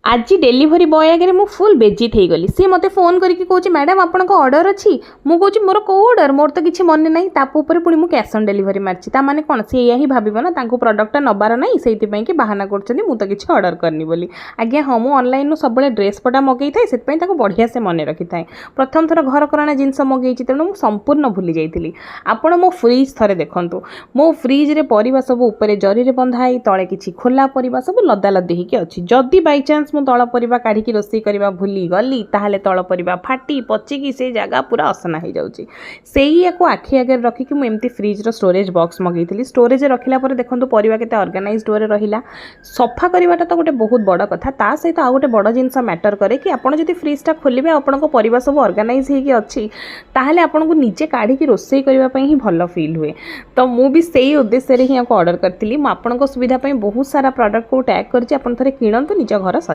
आज delivery boy आगे मु फुल बेजिट हो गली। सी मते फोन करके कहूँ मैडम आपन ऑर्डर अच्छी मु कहूँ मोर कौ ऑर्डर मोर तो किसी मन ना तापर पुणी मुझे कैश ऑन डेलीवरी मार्ची ताने कौन सी या ही भाव ना प्रडक्टा नबार ना से बाहाना कर तो किसी ऑर्डर करनी बोली। आज्ञा हाँ मुझे ऑनलाइन सब ड्रेस पटा मगई थाए से बढ़िया से मन रखी थाए। प्रथम थर घर कराना जिनस मगई तेणु मुझे संपूर्ण भूली जाइली। आपण मो फ्रिज थे देखूँ मो फ्रिज रे परिवा सब उपरे जरी बंधाई तले किसी खोला परिवा सब लदा लदी होगी अच्छी। जदि बाई चान्स मु तल परिवा काढ़ी रोषे करवा भूली गली ताहले तल परिवा फाटी पचिकी से जगह पूरा असना हो जाउची। सेई को आखि आगे रखिकी मु एमती फ्रिज रो स्टोरेज बॉक्स मगैली। स्टोरेज रखिला पर देखंतु परिवा केते ऑर्गेनाइज्ड वे रहिला। सफा करवाटा तो गोटे बहुत बड़ कथा। ता सहित आ गोटे बड़ जिनस मैटर करे कि आपण जदि फ्रिजटा खोलिबे आपनको परिवा सब ऑर्गेनाइज होगी अच्छी ताहले आपनको निजे काढ़ी रोषे करबा पई ही भल फील हुए। तो मु भी सेई उद्देश्य रे ही ऑर्डर करथिली। मु आपनको सुविधा पई बहुत सारा प्रोडक्ट को टैग करछि। आपण थरे किणंतु निज घर